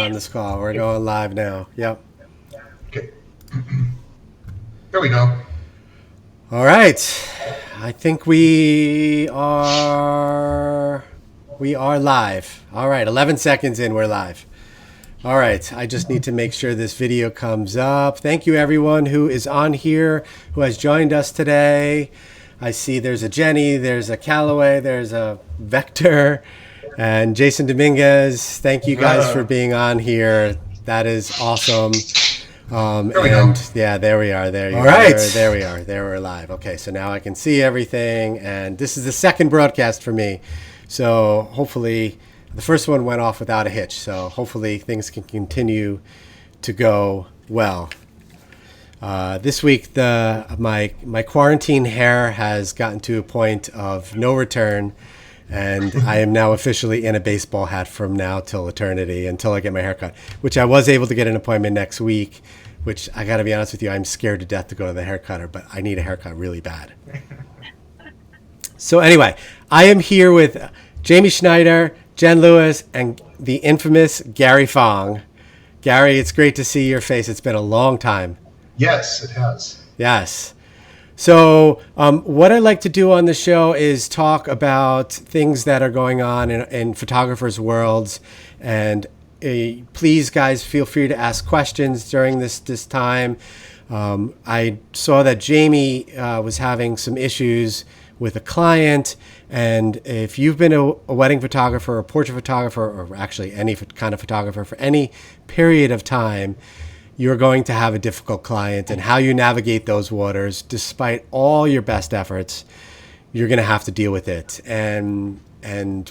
on this call. We're going live now. Yep. Okay. There we go. All right. I think we are live. All right. 11 seconds in, we're live. All right. I just need to make sure this video comes up. Thank you, everyone who is on here, who has joined us today. I see there's a Jenny, there's a Callaway, there's a Vector, and Jason Dominguez. Thank you guys for being on here. That is awesome. Yeah, there we are. There we are. There we're live. Okay, so now I can see everything, and this is the second broadcast for me. So hopefully, the first one went off without a hitch. So hopefully things can continue to go well. This week, my quarantine hair has gotten to a point of no return, and I am now officially in a baseball hat from now till eternity until I get my hair cut, which I was able to get an appointment next week, which I got to be honest with you, I'm scared to death to go to the hair cutter, but I need a haircut really bad. So anyway, I am here with Jamie Schneider, Jen Lewis, and the infamous Gary Fong. Gary, it's great to see your face. It's been a long time. Yes, it has. Yes. So what I like to do on the show is talk about things that are going on in photographers' worlds. And please, guys, feel free to ask questions during this time. I saw that Jamie was having some issues with a client. And if you've been a wedding photographer, a portrait photographer, or actually any kind of photographer for any period of time, you're going to have a difficult client, and how you navigate those waters, despite all your best efforts, you're going to have to deal with it. And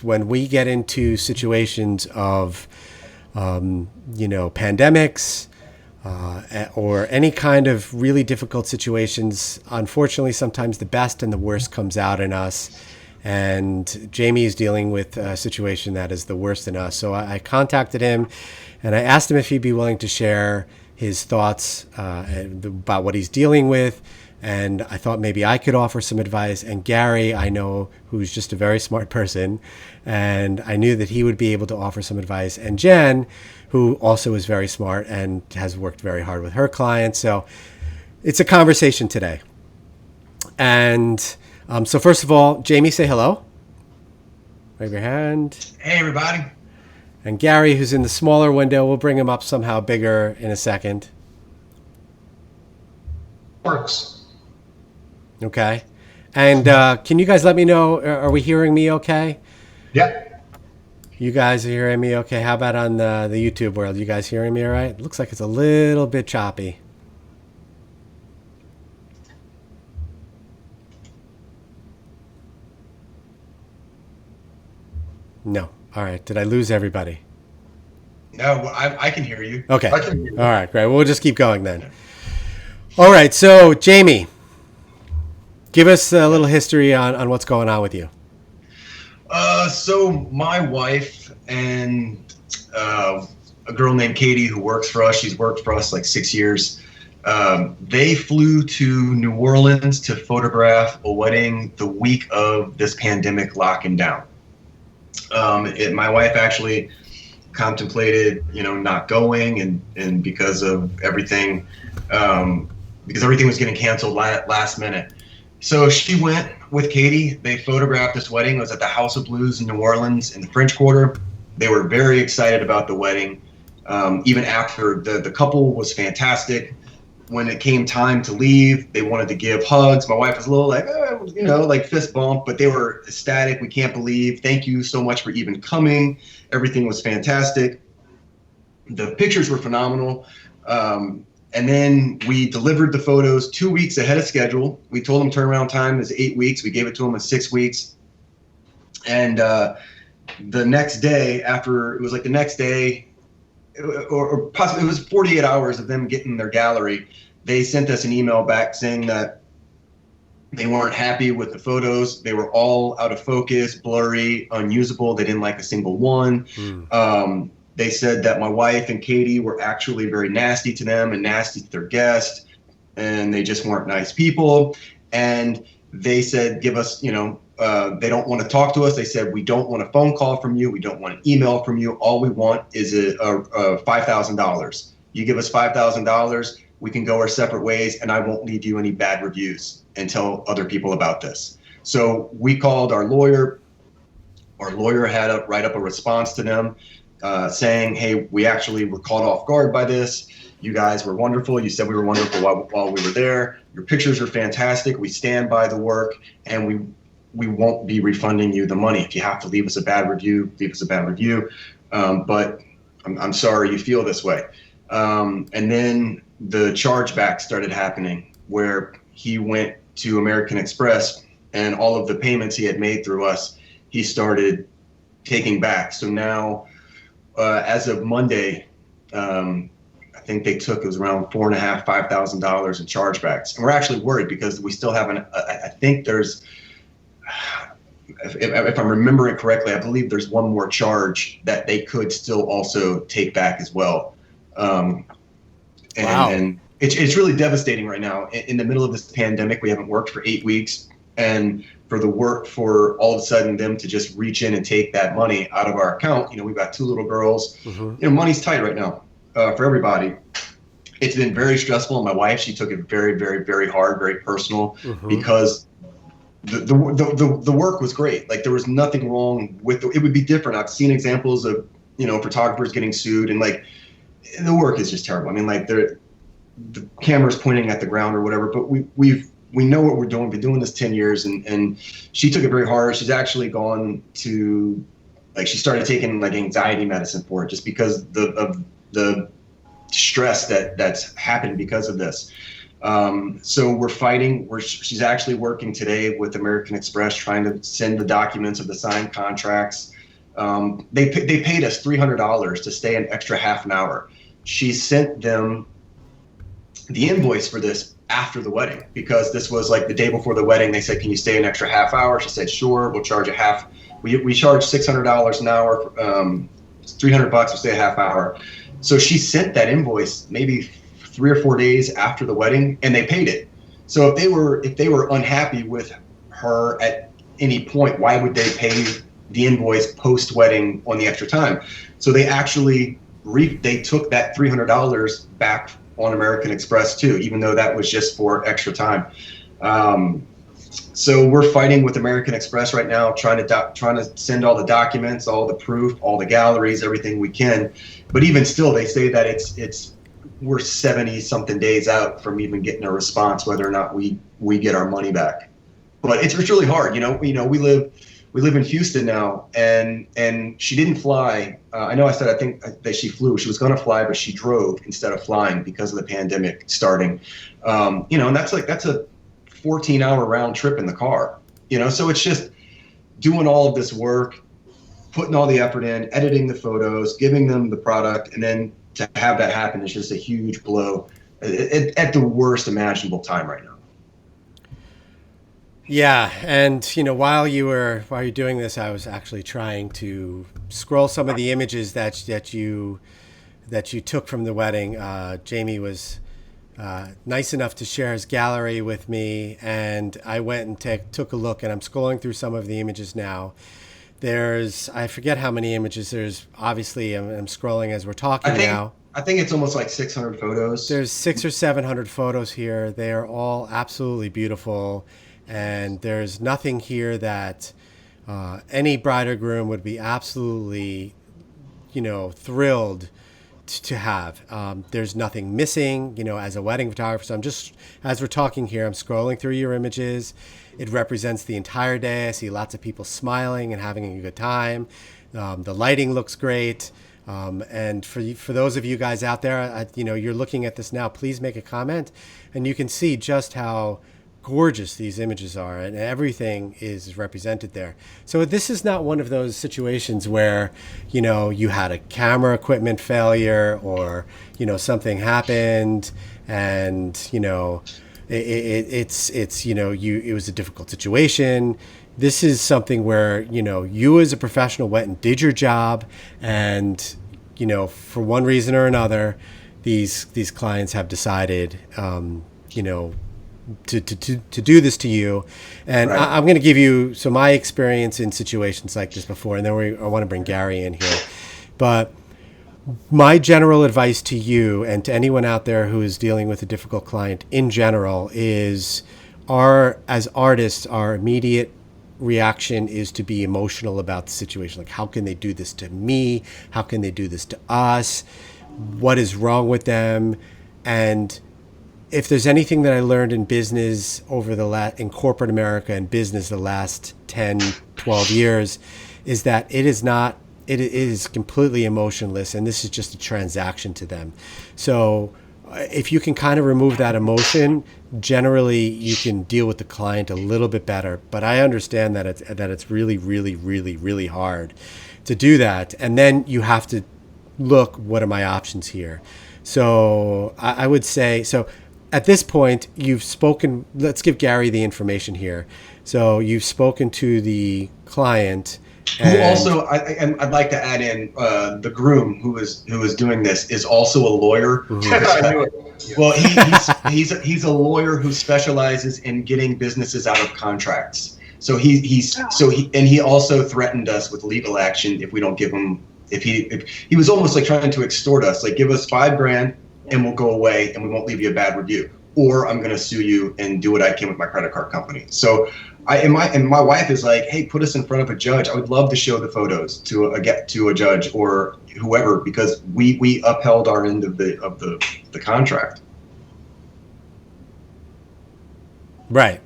when we get into situations of, pandemics, or any kind of really difficult situations, unfortunately, sometimes the best and the worst comes out in us. And Jamie is dealing with a situation that is the worst in us. So I contacted him, and I asked him if he'd be willing to share his thoughts about what he's dealing with. And I thought maybe I could offer some advice. And Gary, I know, who's just a very smart person, and I knew that he would be able to offer some advice. And Jen, who also is very smart and has worked very hard with her clients. So it's a conversation today. And so first of all, Jamie, say hello. Wave your hand. Hey, everybody. And Gary, who's in the smaller window, we'll bring him up somehow bigger in a second. Works. Okay. And can you guys let me know, are we hearing me okay? Yeah. You guys are hearing me okay? How about on the YouTube world? You guys hearing me all right? It looks like it's a little bit choppy. No. All right. Did I lose everybody? No, I can hear you. Okay. I can hear you. All right, great. We'll just keep going then. All right. So, Jamie, give us a little history on what's going on with you. So my wife and a girl named Katie who works for us, she's worked for us like 6 years. They flew to New Orleans to photograph a wedding the week of this pandemic locking down. My wife actually contemplated, not going, and because of everything, because everything was getting canceled last minute. So she went with Katie. They photographed this wedding. It was at the House of Blues in New Orleans in the French Quarter. They were very excited about the wedding. Even after the couple was fantastic. When it came time to leave, they wanted to give hugs. My wife was a little like fist bump, but they were ecstatic. We can't believe. Thank you so much for even coming. Everything was fantastic. The pictures were phenomenal. And then we delivered the photos 2 weeks ahead of schedule. We told them turnaround time is 8 weeks. We gave it to them in 6 weeks. And the next day, or possibly it was 48 hours of them getting their gallery, they sent us an email back saying that they weren't happy with the photos. They were all out of focus, blurry, unusable. They didn't like a single one. They said that my wife and Katie were actually very nasty to them and nasty to their guests, and they just weren't nice people. And they said, give us, They don't want to talk to us. They said, we don't want a phone call from you. We don't want an email from you. All we want is a $5,000. You give us $5,000, we can go our separate ways, and I won't leave you any bad reviews and tell other people about this. So we called our lawyer. Our lawyer had to write up a response to them saying, hey, we actually were caught off guard by this. You guys were wonderful. You said we were wonderful while we were there. Your pictures are fantastic. We stand by the work, and we won't be refunding you the money. If you have to leave us a bad review, leave us a bad review. But I'm sorry you feel this way. And then the chargeback started happening, where he went to American Express, and all of the payments he had made through us, he started taking back. So now, as of Monday, I think they took, it was around $4,500–$5,000 in chargebacks. And we're actually worried because we still haven't, I think there's, if I'm remembering correctly, I believe there's one more charge that they could still also take back as well. Wow. And it's really devastating right now. In the middle of this pandemic, we haven't worked for 8 weeks. And for all of a sudden them to just reach in and take that money out of our account, we've got 2 little girls, money's tight right now for everybody. It's been very stressful. And my wife, she took it very, very, very hard, very personal, because the work was great. Like, there was nothing wrong with it. Would be different. I've seen examples of, photographers getting sued, and like, the work is just terrible. I mean, like, the camera's pointing at the ground or whatever, but we know what we're doing. We've been doing this 10 years, and she took it very hard. She's actually gone to, like, she started taking like anxiety medicine for it, just because of the stress that's happened because of this. So we're fighting. She's actually working today with American Express, trying to send the documents of the signed contracts. They paid us $300 to stay an extra half an hour. She sent them the invoice for this after the wedding, because this was like the day before the wedding. They said, can you stay an extra half hour? She said, sure, we'll charge a half. We charge $600 an hour, $300 to stay a half hour. So she sent that invoice maybe 3 or 4 days after the wedding, and they paid it. So if they were unhappy with her at any point, why would they pay the invoice post-wedding on the extra time? So they actually they took that $300 back on American Express too, even though that was just for extra time. So we're fighting with American Express right now, trying to send all the documents, all the proof, all the galleries, everything we can. But even still, they say that we're 70 something days out from even getting a response, whether or not we get our money back. But it's really hard. We live in Houston now, and she didn't fly. I think that she flew. She was going to fly, but she drove instead of flying because of the pandemic starting. And that's a 14-hour round trip in the car. So it's just doing all of this work, putting all the effort in, editing the photos, giving them the product, and then to have that happen is just a huge blow at the worst imaginable time right now. Yeah, and while you're doing this, I was actually trying to scroll some of the images that you took from the wedding. Jamie was nice enough to share his gallery with me, and I went and took a look, and I'm scrolling through some of the images now. I forget how many images. There's obviously, I'm scrolling as we're talking now. I think it's almost like 600 photos. There's 600 or 700 photos here. They are all absolutely beautiful. And there's nothing here that any bride or groom would be absolutely, thrilled to have. There's nothing missing, as a wedding photographer. So I'm just, as we're talking here, I'm scrolling through your images. It represents the entire day. I see lots of people smiling and having a good time. The lighting looks great. And for those of you guys out there, you're looking at this now, please make a comment, and you can see just how gorgeous these images are, and everything is represented there. So this is not one of those situations where you had a camera equipment failure, or something happened, and it was a difficult situation. This is something where you as a professional went and did your job, and for one reason or another, these clients have decided to do this to you. And Right. I'm going to give you my experience in situations like this before, and then I want to bring Gary in here. But my general advice to you and to anyone out there who is dealing with a difficult client in general is, as artists, our immediate reaction is to be emotional about the situation. Like, how can they do this to me? How can they do this to us? What is wrong with them? And if there's anything that I learned in business in corporate America and business the last 10, 12 years, is that it is completely emotionless, and this is just a transaction to them. So if you can kind of remove that emotion, generally you can deal with the client a little bit better. But I understand that it's really, really, really, really hard to do that. And then you have to look, what are my options here? So I would say, so at this point you've spoken, let's give Gary the information here. So you've spoken to the client. Who also, I'd like to add in, the groom who is doing this is also a lawyer. I knew it. Well, he's a lawyer who specializes in getting businesses out of contracts. So he also threatened us with legal action if we don't give him, if he was almost like trying to extort us, like, give us $5,000 and we'll go away and we won't leave you a bad review, or I'm going to sue you and do what I can with my credit card company. So my wife is like, hey, put us in front of a judge. I would love to show the photos to a judge or whoever, because we upheld our end of the contract. Right.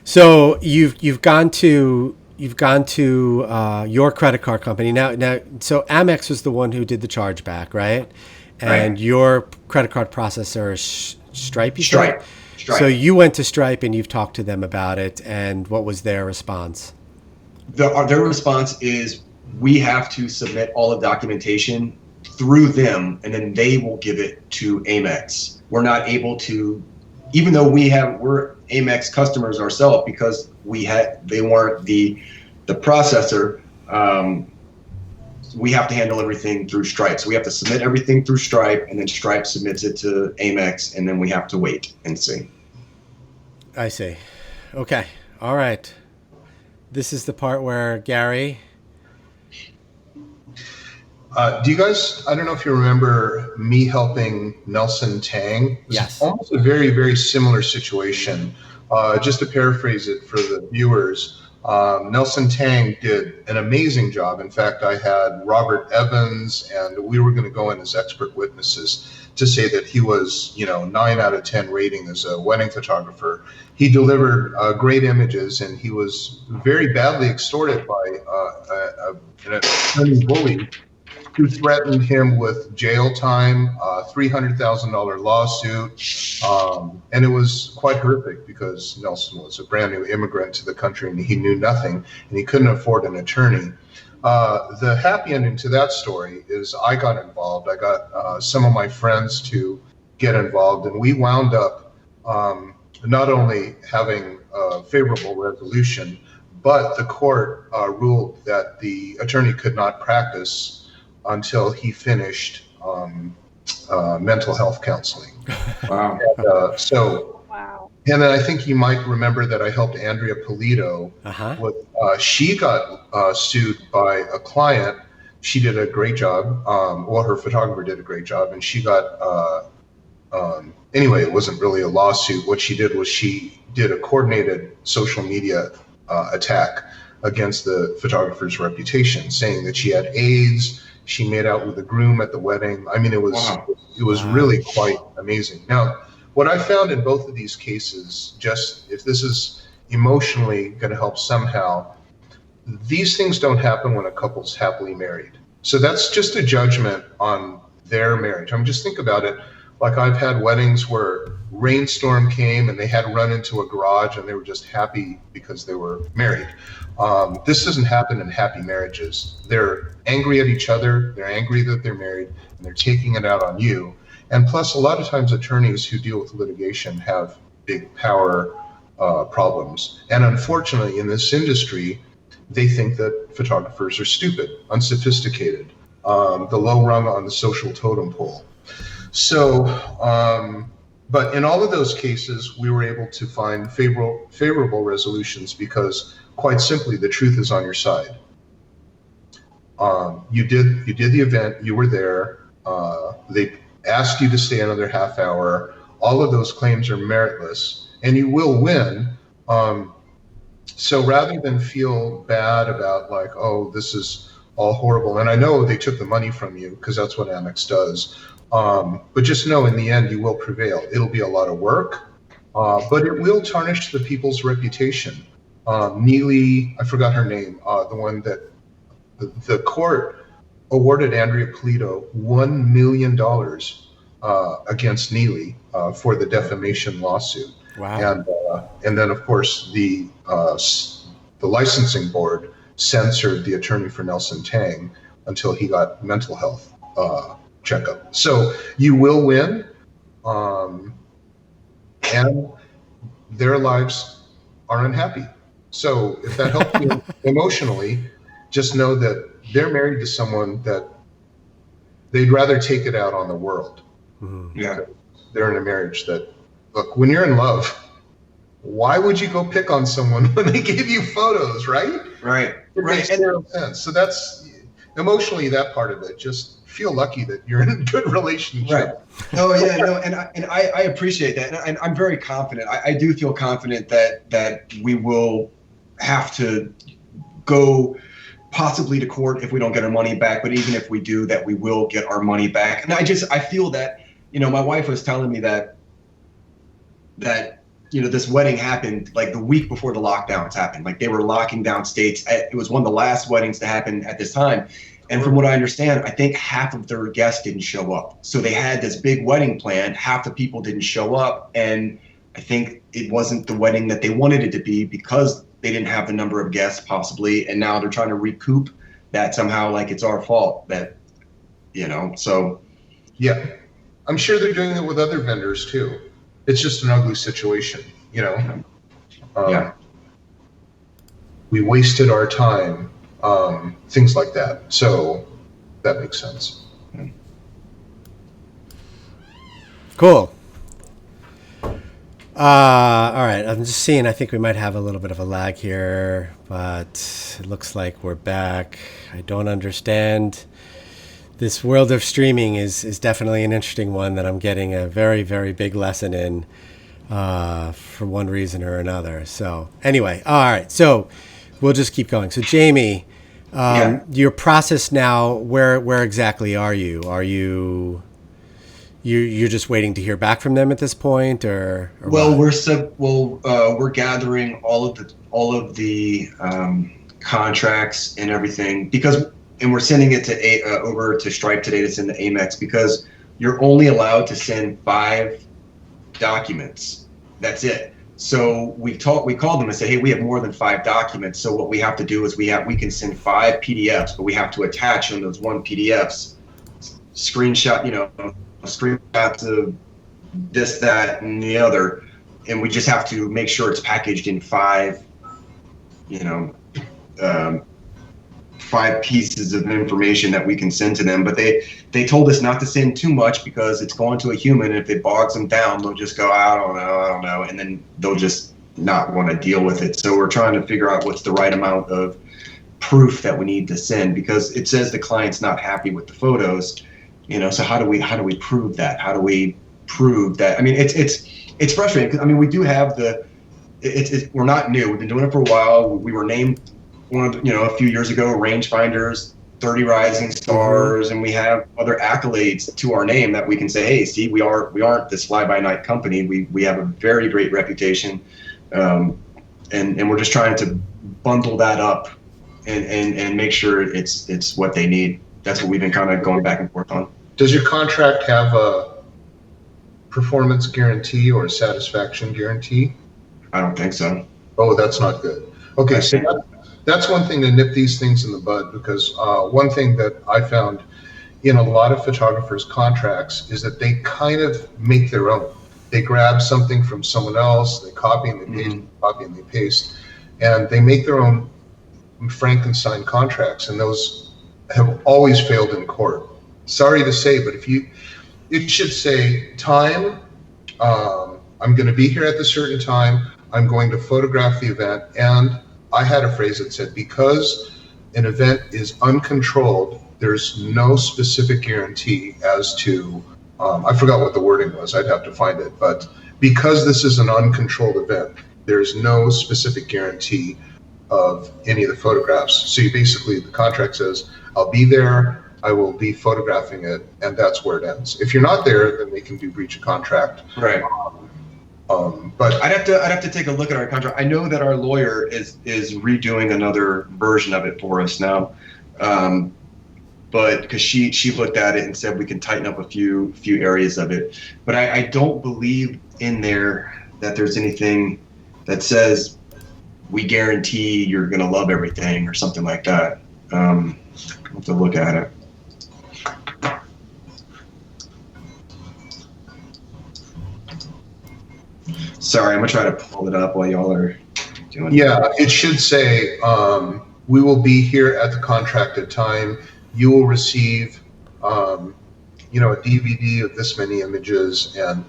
So you've gone to your credit card company now. So Amex was the one who did the chargeback, right? And right. Your credit card processor is Stripe. Stripe. So you went to Stripe and you've talked to them about it, and what was their response? Their response is, we have to submit all the documentation through them, and then they will give it to Amex. We're not able to, even though we're Amex customers ourselves, because they weren't the processor. We have to handle everything through Stripe. So we have to submit everything through Stripe, and then Stripe submits it to Amex, and then we have to wait and see. I see. Okay. All right. This is the part where Gary. Do you guys, I don't know if you remember me helping Nelson Tang. It was Yes. almost a very, very similar situation. Just to paraphrase it for the viewers, Nelson Tang did an amazing job. In fact, I had Robert Evans, and we were going to go in as expert witnesses to say that he was, 9 out of 10 rating as a wedding photographer. He delivered great images, and he was very badly extorted by an attorney bully who threatened him with jail time, $300,000 lawsuit. And it was quite horrific because Nelson was a brand new immigrant to the country and he knew nothing and he couldn't afford an attorney. The happy ending to that story is I got involved. I got some of my friends to get involved, and we wound up not only having a favorable resolution, but the court ruled that the attorney could not practice until he finished mental health counseling. Wow. And, Wow. and then I think you might remember that I helped Andrea Polito. With, she got sued by a client. She did a great job. Her photographer did a great job, and she got, anyway, it wasn't really a lawsuit. What she did was she did a coordinated social media attack against the photographer's reputation, saying that she had AIDS. She made out with the groom at the wedding. I mean, it was really quite amazing. Now, what I found in both of these cases, just if this is emotionally going to help somehow, these things don't happen when a couple's happily married. So that's just a judgment on their marriage. I mean, just think about it. Like, I've had weddings where rainstorm came and they had run into a garage and they were just happy because they were married. This doesn't happen in happy marriages. They're angry at each other. They're angry that they're married, and they're taking it out on you. And plus, a lot of times attorneys who deal with litigation have big power problems. And unfortunately, in this industry, they think that photographers are stupid, unsophisticated, the low rung on the social totem pole. So But in all of those cases, we were able to find favorable resolutions because, quite simply, the truth is on your side. You did the event. You were there. They asked you to stay another half hour. All of those claims are meritless, and you will win. So rather than feel bad about like, oh, this is all horrible, and I know they took the money from you because that's what Amex does. But just know in the end, you will prevail. It'll be a lot of work, but it will tarnish the people's reputation. Neely, I forgot her name, the one that the court awarded Andrea Polito $1 million against Neely for the defamation lawsuit. Wow. And then, of course, the licensing board censored the attorney for Nelson Tang until he got mental health checkup. So you will win, and their lives are unhappy. So if that helps you emotionally, just know that they're married to someone that they'd rather take it out on the world. Mm-hmm. Yeah, they're in a marriage that, look, when you're in love, why would you go pick on someone when they give you photos, right? Right. It makes zero sense. So that's emotionally that part of it. Just feel lucky that you're in a good relationship. Right. Oh yeah, no, and I appreciate that, and I'm very confident. I do feel confident that we will have to go possibly to court if we don't get our money back, but even if we do, that we will get our money back. And I feel that, my wife was telling me that this wedding happened like the week before the lockdowns happened. Like they were locking down states. It was one of the last weddings to happen at this time. And from what I understand, I think half of their guests didn't show up. So they had this big wedding planned. Half the people didn't show up. And I think it wasn't the wedding that they wanted it to be because they didn't have the number of guests possibly. And now they're trying to recoup that somehow, like it's our fault that, so. Yeah, I'm sure they're doing it with other vendors too. It's just an ugly situation, Yeah. We wasted our time, things like that. So that makes sense. Cool. All right. I'm just seeing, I think we might have a little bit of a lag here, but it looks like we're back. I don't understand. This world of streaming is definitely an interesting one that I'm getting a very, very big lesson in for one reason or another. So anyway, all right. So we'll just keep going. So Jamie, your process now, where exactly are you? Are you're just waiting to hear back from them at this point, or well, what? We're gathering all of the contracts and everything and we're sending it to over to Stripe today to send to Amex because you're only allowed to send 5 documents. That's it. So we called them and said, hey, we have more than 5 documents. So what we have to do is we can send 5 PDFs, but we have to attach on those 1 PDFs, screenshots of this, that, and the other, and we just have to make sure it's packaged in 5, 5 pieces of information that we can send to them. But they told us not to send too much because it's going to a human, and if it bogs them down, they'll just go, I don't know, and then they'll just not want to deal with it. So we're trying to figure out what's the right amount of proof that we need to send, because it says the client's not happy with the photos, so how do we prove that? How do we prove that? I mean, it's frustrating because, we do have we're not new. We've been doing it for a while. We were named a few years ago, Rangefinders 30 Rising Stars, and we have other accolades to our name that we can say, hey, see, we aren't this fly-by-night company. We have a very great reputation, and we're just trying to bundle that up and make sure it's what they need. That's what we've been kind of going back and forth on. Does your contract have a performance guarantee or a satisfaction guarantee? I don't think so. Oh, that's not good. Okay, so that's one thing to nip these things in the bud, because one thing that I found in a lot of photographers' contracts is that they kind of make their own. They grab something from someone else, they copy and they paste, copy and they paste, and they make their own Frankenstein contracts, and those have always failed in court. Sorry to say, but it should say time I'm going to be here at the certain time. I'm going to photograph the event. And I had a phrase that said, because an event is uncontrolled, there's no specific guarantee as to, I forgot what the wording was, I'd have to find it, but because this is an uncontrolled event, there's no specific guarantee of any of the photographs. So you basically, the contract says, I'll be there, I will be photographing it, and that's where it ends. If you're not there, then they can do breach of contract. Right. But I'd have to take a look at our contract. I know that our lawyer is redoing another version of it for us now, but because she looked at it and said we can tighten up a few areas of it. But I don't believe in there that there's anything that says we guarantee you're going to love everything or something like that. I'll have to look at it. Sorry, I'm gonna try to pull it up while y'all are doing it. Yeah, it should say, we will be here at the contracted time. You will receive, a DVD of this many images. And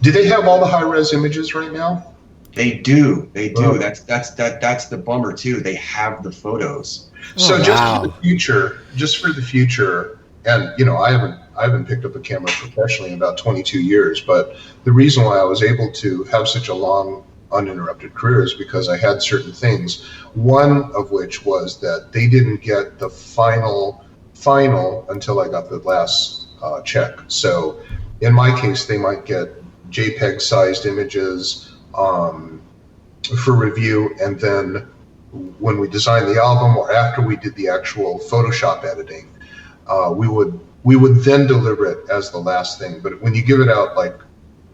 do they have all the high-res images right now? They do. Oh. That's the bummer too. They have the photos. So wow. just for the future, and I haven't picked up a camera professionally in about 22 years, but the reason why I was able to have such a long uninterrupted career is because I had certain things. One of which was that they didn't get the final until I got the last check. So in my case, they might get JPEG sized images for review, and then when we designed the album or after we did the actual Photoshop editing, we would then deliver it as the last thing. But when you give it out like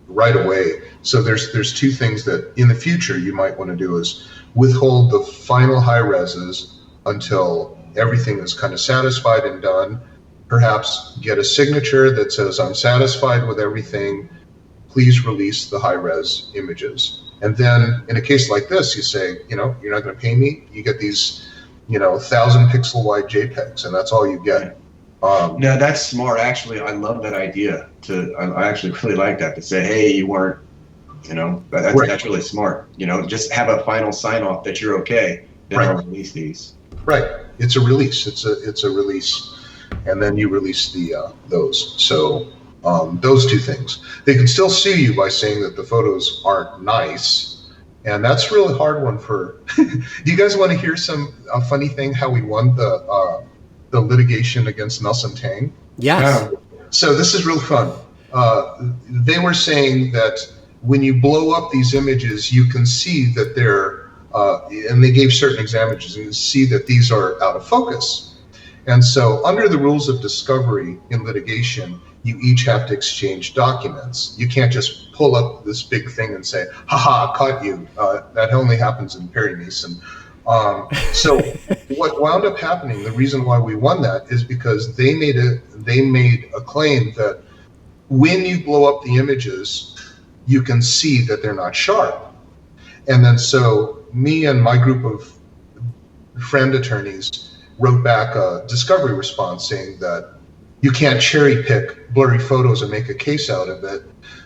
right away, so there's two things that in the future you might want to do is withhold the final high reses until everything is kind of satisfied and done. Perhaps get a signature that says, I'm satisfied with everything, please release the high res images. And then in a case like this, you say, you're not going to pay me. You get these, 1,000 pixel wide JPEGs, and that's all you get. No, that's smart. Actually, I love that idea. I actually really like that, to say, hey, you weren't, that's Right. That's really smart. Just have a final sign off that you're okay. Then Right. I'll release these. Right. It's a release. It's a release, and then you release those. So those two things. They can still sue you by saying that the photos aren't nice, and that's a really hard one for. Do you guys want to hear a funny thing? How we won the litigation against Nelson Tang? Yes. So this is real fun. They were saying that when you blow up these images, you can see that they're, and they gave certain examples, and you see that these are out of focus. And so under the rules of discovery in litigation, you each have to exchange documents. You can't just pull up this big thing and say, haha, caught you. That only happens in Perry Mason. So what wound up happening, the reason why we won that is because they made a claim that when you blow up the images, you can see that they're not sharp. And then so me and my group of friend attorneys wrote back a discovery response saying that you can't cherry pick blurry photos and make a case out of it.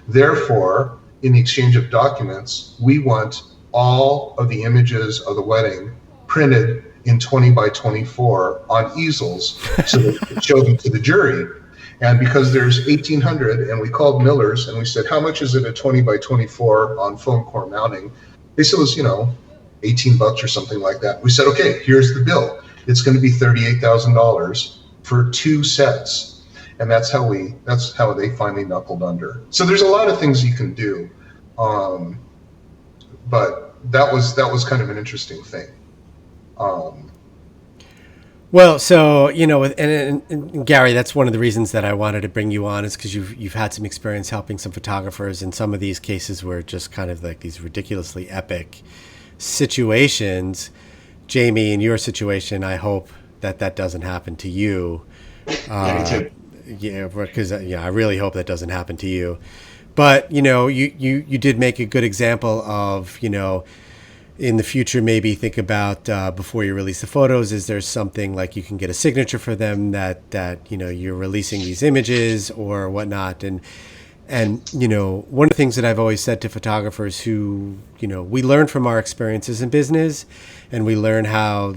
Therefore, in the exchange of documents, we want all of the images of the wedding printed in 20 by 24 on easels so that we can show them to the jury. And because there's 1,800, and we called Miller's and we said, how much is it at 20 by 24 on foam core mounting? They said it was, $18 or something like that. We said, okay, here's the bill. It's going to be $38,000 for 2 sets. And that's how they finally knuckled under. So there's a lot of things you can do. But that was kind of an interesting thing. Well, so and Gary, that's one of the reasons that I wanted to bring you on, is because you've had some experience helping some photographers, and some of these cases were just kind of like these ridiculously epic situations. Jamie, in your situation, I hope that doesn't happen to you. Yeah, me too. Yeah, because I really hope that doesn't happen to you. But you did make a good example of in the future, maybe think about before you release the photos, is there something like you can get a signature for them that you're releasing these images or whatnot. And And, one of the things that I've always said to photographers who, we learn from our experiences in business, and we learn how,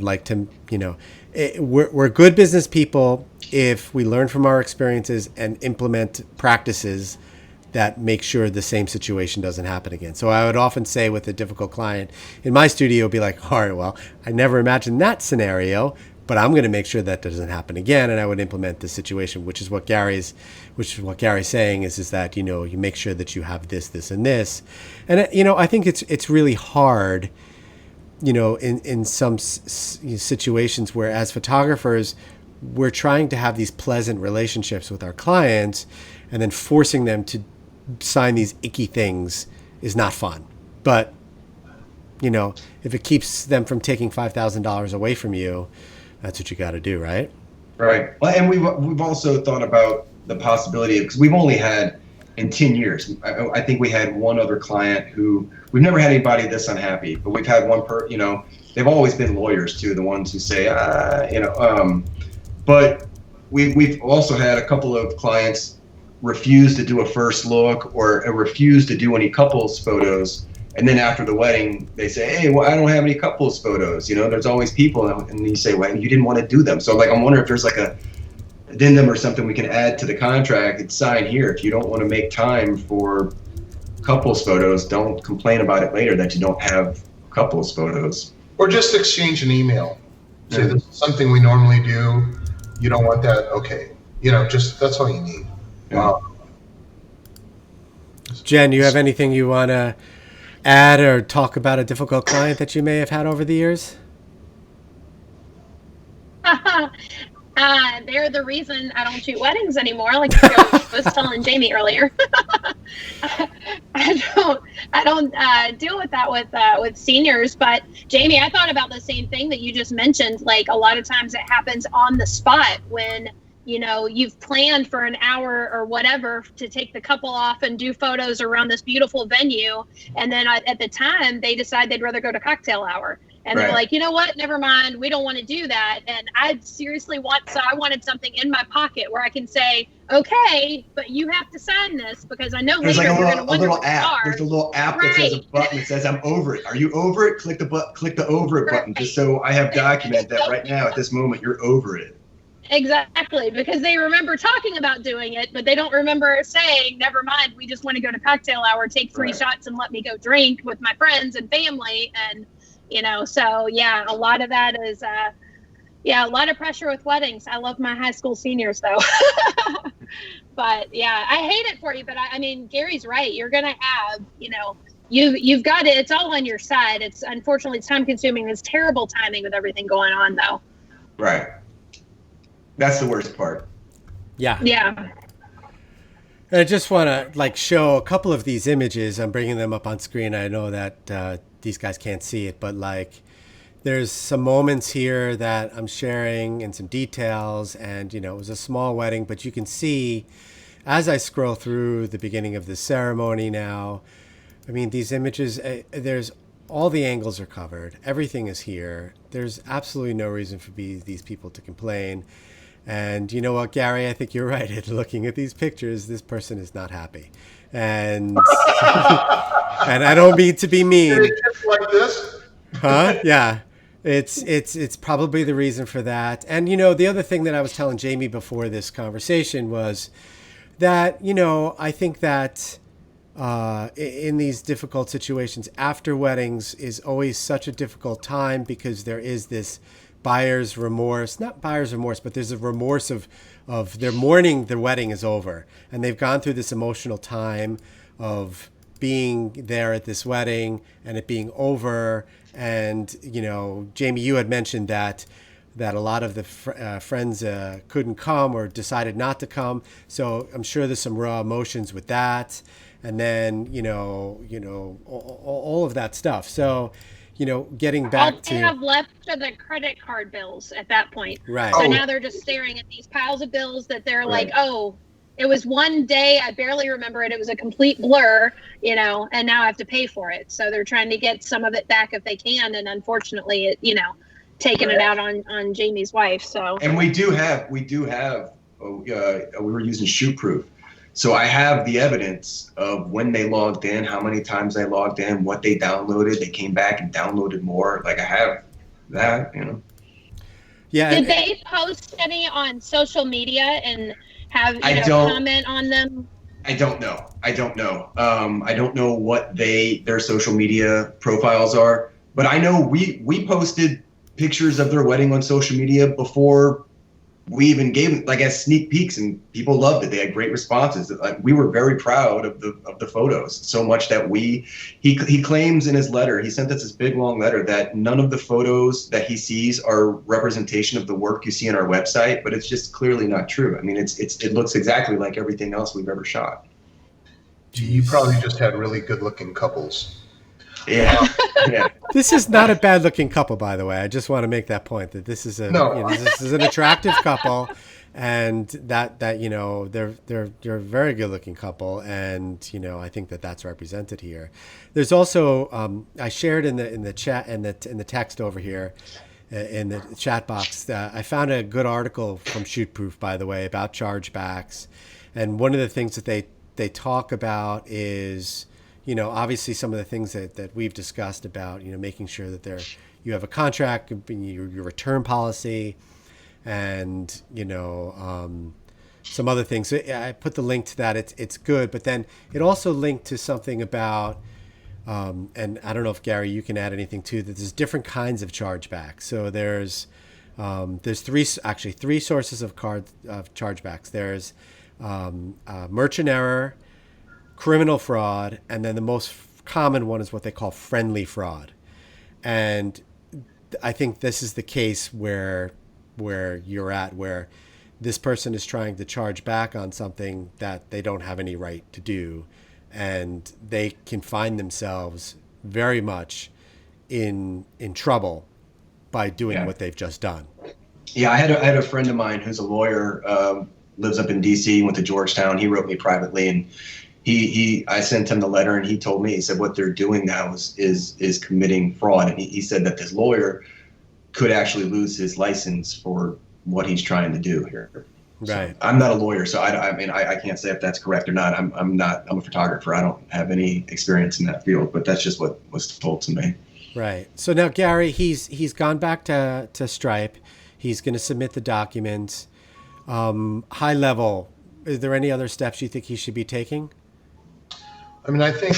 we're good business people if we learn from our experiences and implement practices that make sure the same situation doesn't happen again. So I would often say with a difficult client in my studio, be like, all right, well, I never imagined that scenario, but I'm going to make sure that doesn't happen again. And I would implement the situation, which is what Gary's saying is that, you make sure that you have this, this, and this. And, I think it's really hard, in some situations where as photographers, we're trying to have these pleasant relationships with our clients, and then forcing them to sign these icky things is not fun. But, if it keeps them from taking $5,000 away from you, that's what you got to do, right? Right. Well, and we've also thought about the possibility, because we've only had in 10 years, I think we had one other client who, we've never had anybody this unhappy, but we've had one they've always been lawyers too, the ones who say, but we've also had a couple of clients refuse to do a first look or refuse to do any couples photos. And then after the wedding, they say, hey, well, I don't have any couples photos. There's always people. And you say, well, you didn't want to do them. So I'm wondering if there's like a addendum or something we can add to the contract and sign here. If you don't want to make time for couples photos, don't complain about it later that you don't have couples photos. Or just exchange an email. Say, this is something we normally do. You don't want that? Okay. Just that's all you need. Yeah. Jen, you have anything you want to add or talk about a difficult client that you may have had over the years? They're the reason I don't shoot weddings anymore, like I was telling Jamie earlier. I don't deal with that with seniors. But Jamie, I thought about the same thing that you just mentioned. Like, a lot of times it happens on the spot when you've planned for an hour or whatever to take the couple off and do photos around this beautiful venue. And then at the time they decide they'd rather go to cocktail hour. And they're like, you know what? Never mind. We don't want to do that. And I seriously I wanted something in my pocket where I can say, okay, but you have to sign this because I know there's later like you're going to wonder little what app. There's a little app that says a button that says I'm over it. Are you over it? Click the over it button, just so I have documented that right now at this moment you're over it. Exactly, because they remember talking about doing it, but they don't remember saying, never mind, we just want to go to cocktail hour, take 3 shots and let me go drink with my friends and family. And, so yeah, a lot of that is, a lot of pressure with weddings. I love my high school seniors though. But yeah, I hate it for you, but I mean, Gary's right. You're going to have, you've got it. It's all on your side. Unfortunately, it's time consuming. It's terrible timing with everything going on though. Right. That's the worst part. Yeah. Yeah. I just want to show a couple of these images. I'm bringing them up on screen. I know that these guys can't see it, but there's some moments here that I'm sharing and some details. And, it was a small wedding, but you can see as I scroll through the beginning of the ceremony now, I mean, these images, there's all the angles are covered. Everything is here. There's absolutely no reason for these people to complain. And you know what, Gary, I think you're right. Looking at these pictures, this person is not happy. And and I don't mean to be mean. Just like this? Huh? Yeah. It's probably the reason for that. And the other thing that I was telling Jamie before this conversation was that, I think that in these difficult situations, after weddings is always such a difficult time because there is this buyer's remorse, not buyer's remorse, but there's a remorse of they're mourning the wedding is over and they've gone through this emotional time of being there at this wedding and it being over. And, Jamie, you had mentioned that a lot of the friends couldn't come or decided not to come. So I'm sure there's some raw emotions with that. And then, all of that stuff. So, getting back all to... they have left are the credit card bills at that point. Right. So now they're just staring at these piles of bills that they're like, oh, it was one day, I barely remember it. It was a complete blur, and now I have to pay for it. So they're trying to get some of it back if they can. And unfortunately, it, taking it out on Jamie's wife. So. And we do have, we were using shoot proof. So I have the evidence of when they logged in, how many times they logged in, what they downloaded. They came back and downloaded more. Like I have that, you know. Yeah. Did they post any on social media and have comment on them? I don't know. I don't know what their social media profiles are, but I know we posted pictures of their wedding on social media before we even gave them, like, as sneak peeks, and people loved it. They had great responses. Like, we were very proud of the photos, so much that he claims in his letter, he sent us this big long letter, that none of the photos that he sees are representation of the work you see on our website, but it's just clearly not true. I mean, it looks exactly like everything else we've ever shot. You probably just had really good looking couples. Yeah. Yeah. This is not a bad looking couple, by the way. I just want to make that point, that this is this is an attractive couple, and that they're a very good looking couple, and I think that's represented here. There's also I shared in the chat and in the text over here in the chat box. I found a good article from Shootproof, by the way, about chargebacks, and one of the things that they talk about is, obviously some of the things that we've discussed about, making sure that you have a contract, your return policy, and, some other things. So I put the link to that. It's good. But then it also linked to something about, and I don't know if, Gary, you can add anything to that. There's different kinds of chargebacks. So there's three sources of chargebacks. There's merchant error, criminal fraud, and then the most common one is what they call friendly fraud. And I think this is the case where you're at, where this person is trying to charge back on something that they don't have any right to do, and they can find themselves very much in trouble by doing what they've just done. Yeah, I had a friend of mine who's a lawyer, lives up in DC, went to Georgetown. He wrote me privately, and I sent him the letter, and he told me, he said, what they're doing now is committing fraud. And he said that this lawyer could actually lose his license for what he's trying to do here. Right. So I'm not a lawyer, so I can't say if that's correct or not. I'm a photographer. I don't have any experience in that field, but that's just what was told to me. Right. So now, Gary, he's gone back to Stripe. He's going to submit the documents. High level, is there any other steps you think he should be taking? I mean, I think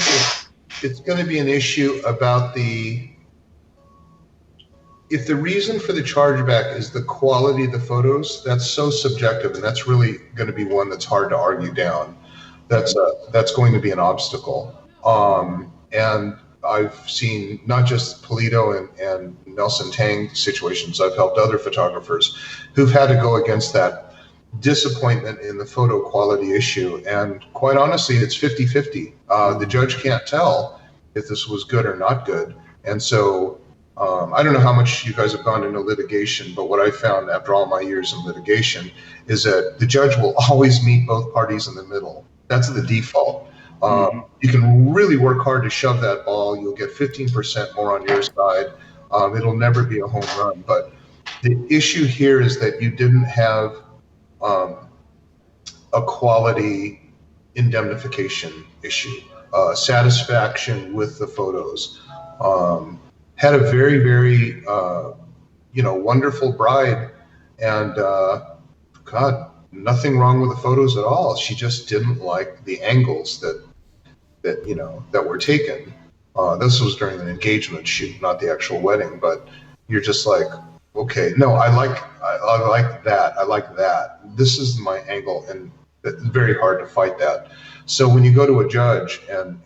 it's going to be an issue about if the reason for the chargeback is the quality of the photos, that's so subjective, and that's really going to be one that's hard to argue down. That's going to be an obstacle. And I've seen not just Polito and Nelson Tang situations. I've helped other photographers who've had to go against that disappointment in the photo quality issue. And quite honestly, it's 50-50. The judge can't tell if this was good or not good. And so I don't know how much you guys have gone into litigation, but what I found after all my years in litigation is that the judge will always meet both parties in the middle. That's the default. You can really work hard to shove that ball. You'll get 15% more on your side. It'll never be a home run. But the issue here is that you didn't have a quality indemnification issue, satisfaction with the photos. Had a very, very, wonderful bride, and God, nothing wrong with the photos at all. She just didn't like the angles that were taken. This was during an engagement shoot, not the actual wedding, but you're just like, okay, no, I like that. I like that. This is my angle, and it's very hard to fight that. So when you go to a judge and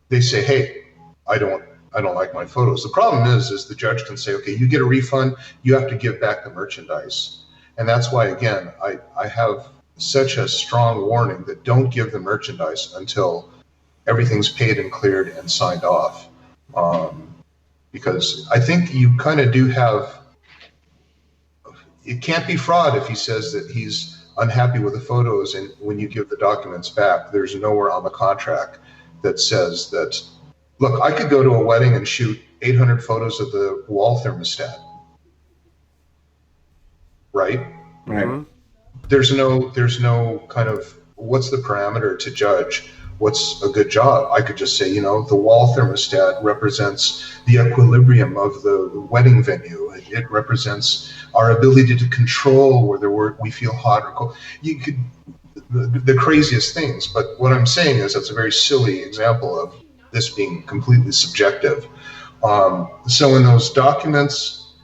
they say, hey, I don't like my photos. The problem is the judge can say, okay, you get a refund, you have to give back the merchandise. And that's why, again, I have such a strong warning that don't give the merchandise until everything's paid and cleared and signed off. Because I think you kind of do have, it can't be fraud if he says that he's unhappy with the photos, and when you give the documents back, there's nowhere on the contract that says that, look, I could go to a wedding and shoot 800 photos of the wall thermostat, right? Right. There's no kind of what's the parameter to judge what's a good job? I could just say, the wall thermostat represents the equilibrium of the wedding venue. It represents our ability to control whether we feel hot or cold. You could, the craziest things, but what I'm saying is that's a very silly example of this being completely subjective. So in those documents,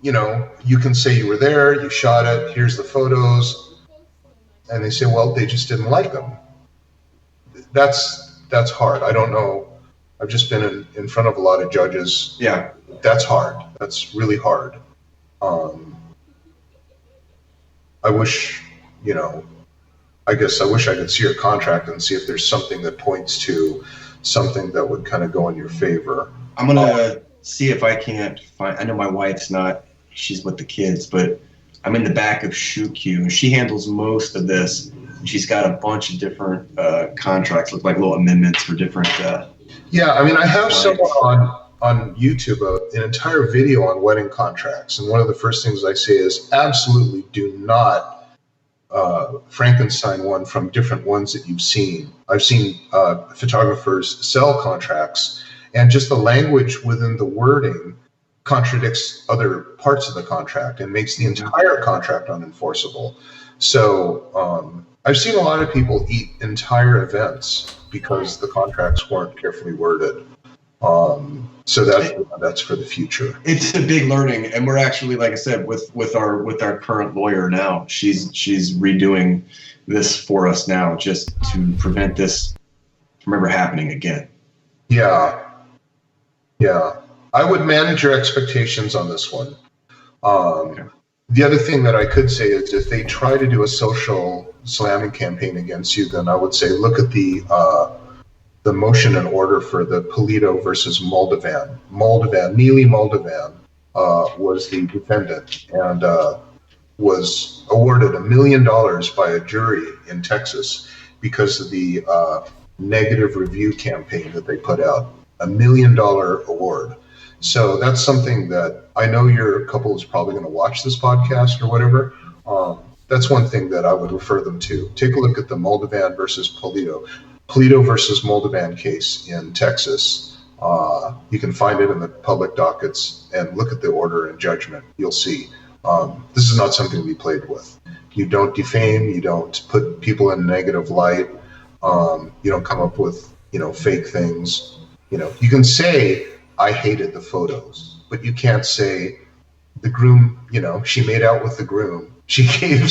you can say you were there, you shot it, here's the photos, and they say, well, they just didn't like them. That's hard. I don't know. I've just been in front of a lot of judges. Yeah. That's hard. That's really hard. I wish, I guess I wish I could see your contract and see if there's something that points to something that would kind of go in your favor. I'm going to see if I can't find, I know my wife's not, she's with the kids, but I'm in the back of ShootQ. She handles most of this. She's got a bunch of different contracts, look like little amendments for different. Yeah, I mean, I have someone on YouTube an entire video on wedding contracts, and one of the first things I say is absolutely do not Frankenstein one from different ones that you've seen. I've seen photographers sell contracts, and just the language within the wording contradicts other parts of the contract and makes the entire contract unenforceable. So I've seen a lot of people eat entire events because the contracts weren't carefully worded. So that's for the future. It's a big learning, and we're actually, like I said, with our current lawyer now. She's redoing this for us now, just to prevent this from ever happening again. Yeah. I would manage your expectations on this one. Okay. The other thing that I could say is if they try to do a social slamming campaign against you, then I would say look at the motion and order for the Polito versus Moldovan. Neely Moldovan was the defendant and was awarded $1 million by a jury in Texas because of the negative review campaign that they put out. $1 million award. So that's something that I know your couple is probably going to watch this podcast or whatever. That's one thing that I would refer them to. Take a look at the Moldovan versus Polito versus Moldovan case in Texas. You can find it in the public dockets and look at the order and judgment. You'll see. This is not something to be played with. You don't defame. You don't put people in negative light. You don't come up with fake things. You can say, I hated the photos, but you can't say the groom, she made out with the groom. She gave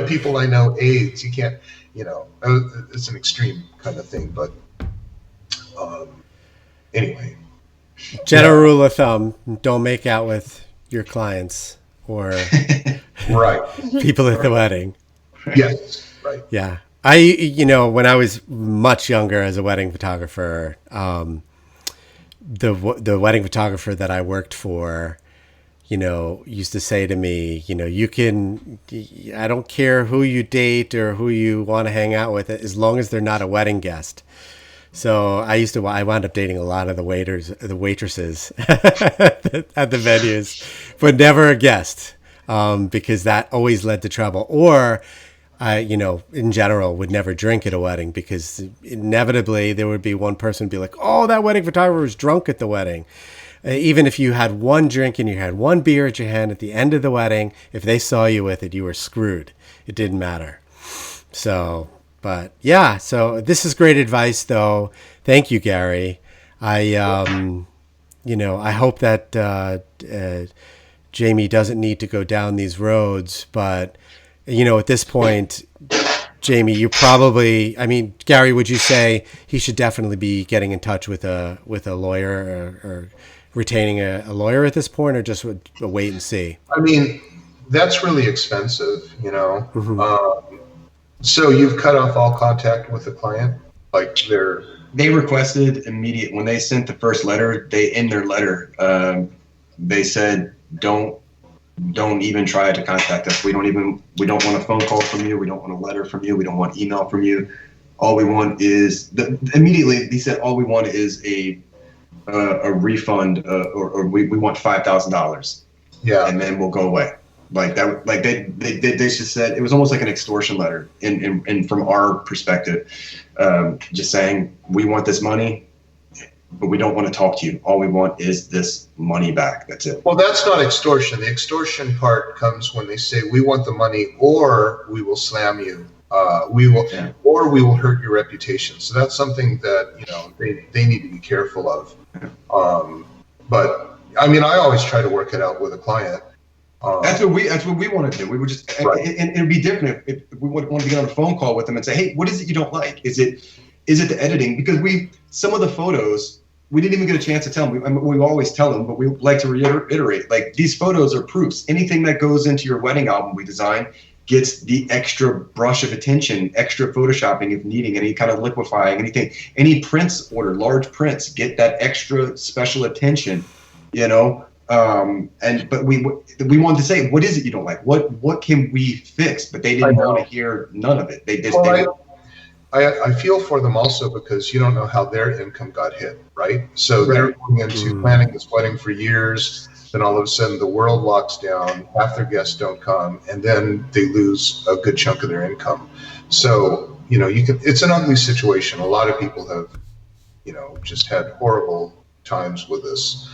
people I know AIDS. You can't, it's an extreme kind of thing, but anyway. General rule of thumb, don't make out with your clients or right. people at the wedding. Yes, right. Yeah. When I was much younger as a wedding photographer, the wedding photographer that I worked for, used to say to me, I don't care who you date or who you want to hang out with, as long as they're not a wedding guest. So I wound up dating a lot of the waitresses at the venues, but never a guest, because that always led to trouble. Or I, in general, would never drink at a wedding because inevitably there would be one person be like, oh, that wedding photographer was drunk at the wedding. Even if you had one drink and you had one beer at your hand at the end of the wedding, if they saw you with it, you were screwed. It didn't matter. So, but yeah, so this is great advice though. Thank you, Gary. I hope that Jamie doesn't need to go down these roads, but at this point, Jamie, Gary, would you say he should definitely be getting in touch with a lawyer or retaining a lawyer at this point, or just a wait and see? I mean, that's really expensive, Mm-hmm. So you've cut off all contact with the client? They requested immediate, when they sent the first letter, in their letter, they said, don't even try to contact us. We don't want a phone call from you. We don't want a letter from you. We don't want email from you. All we want is immediately he said, all we want is a refund, or we want $5,000. Yeah. And then we'll go away. Like that, like they just said it was almost like an extortion letter. In from our perspective, just saying we want this money, but we don't want to talk to you. All we want is this money back. That's it. Well, that's not extortion. The extortion part comes when they say we want the money, or we will slam you. Or we will hurt your reputation. So that's something that they need to be careful of. But I mean, I always try to work it out with a client. That's what we want to do. We would just, right. and it'd be different if we would want to get on a phone call with them and say, hey, what is it you don't like? Is it the editing? Because some of the photos, we didn't even get a chance to tell them. We always tell them, but we like to reiterate, like these photos are proofs. Anything that goes into your wedding album we design gets the extra brush of attention, extra photoshopping if needing, any kind of liquefying, anything, any prints order, large prints, get that extra special attention, but we wanted to say, what is it you don't like? What can we fix? But they didn't want to hear none of it. I feel for them also because you don't know how their income got hit, right? So they're going into planning this wedding for years. Then all of a sudden the world locks down, half their guests don't come, and then they lose a good chunk of their income. So, it's an ugly situation. A lot of people have, just had horrible times with this.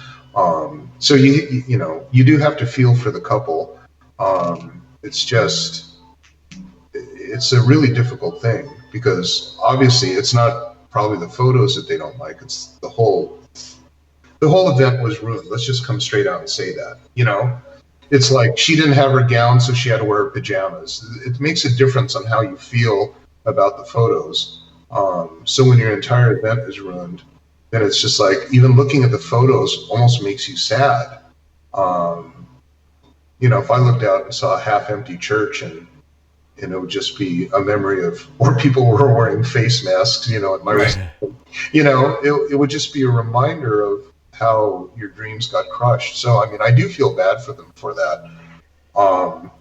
So you do have to feel for the couple. It's a really difficult thing because obviously it's not probably the photos that they don't like. It's the whole event was ruined. Let's just come straight out and say that, it's like she didn't have her gown, so she had to wear her pajamas. It makes a difference on how you feel about the photos. So when your entire event is ruined, then it's just like, even looking at the photos almost makes you sad. If I looked out and saw a half empty church and it would just be a memory of where people were wearing face masks, at my reception, it would just be a reminder of how your dreams got crushed. So, I mean, I do feel bad for them for that.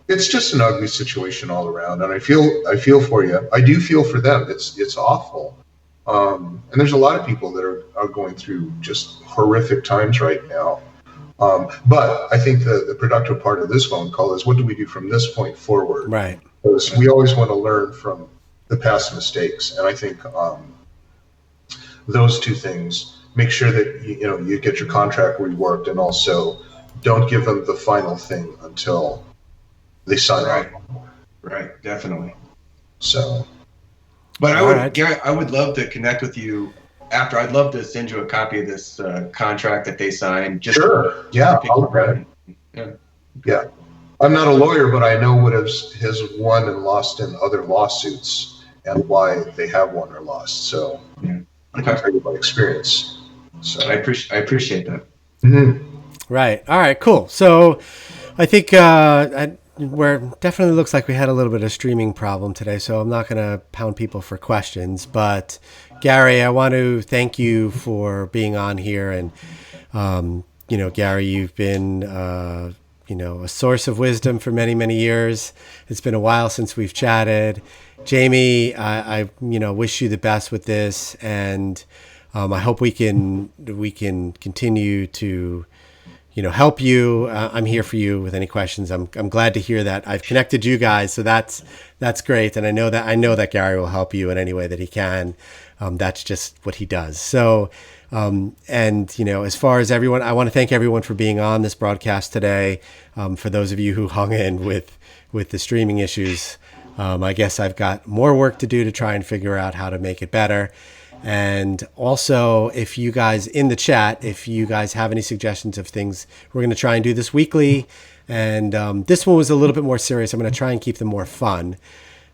It's just an ugly situation all around, and I feel for you. I do feel for them. It's awful. And there's a lot of people that are going through just horrific times right now. But I think the productive part of this phone call is, what do we do from this point forward? Right. Because we always want to learn from the past mistakes, and I think those two things. Make sure that you get your contract reworked, and also don't give them the final thing until they sign right. Right, definitely. So, but Gary, I would love to connect with you after. I'd love to send you a copy of this contract that they signed. Sure. Yeah. Yeah. I'm not a lawyer, but I know what has won and lost in other lawsuits and why they have won or lost. So I can tell you by experience. So I appreciate that. Mm-hmm. Right. All right, cool. So I think where definitely looks like we had a little bit of streaming problem today, so I'm not going to pound people for questions. But Gary, I want to thank you for being on here. And, Gary, you've been, a source of wisdom for many, many years. It's been a while since we've chatted. Jamie, I wish you the best with this. And I hope we can continue to, help you. I'm here for you with any questions. I'm glad to hear that I've connected you guys. So that's great. And I know that Gary will help you in any way that he can. That's just what he does. So, as far as everyone, I want to thank everyone for being on this broadcast today. For those of you who hung in with the streaming issues, I guess I've got more work to do to try and figure out how to make it better. And also, if you guys in the chat, if you guys have any suggestions of things, we're going to try and do this weekly. And this one was a little bit more serious. I'm going to try and keep them more fun.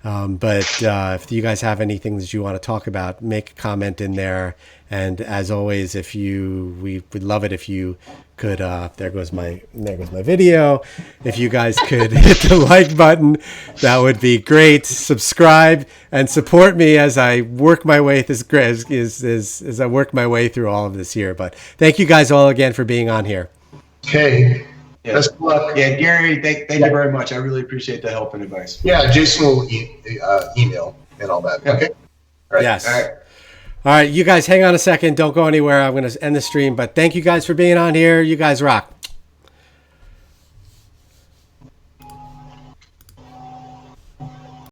But if you guys have anything that you want to talk about, make a comment in there. And as always, we would love it if you could, there goes my video. If you guys could hit the like button, that would be great. Subscribe and support me as I work my way as I work my way through all of this here. But thank you guys all again for being on here. Okay. Yeah. Best of luck. Yeah, Gary, thank you very much. I really appreciate the help and advice. Yeah, Jason will email and all that. Yeah. Okay. All right. Yes. All right, you guys hang on a second. Don't go anywhere. I'm going to end the stream. But thank you guys for being on here. You guys rock.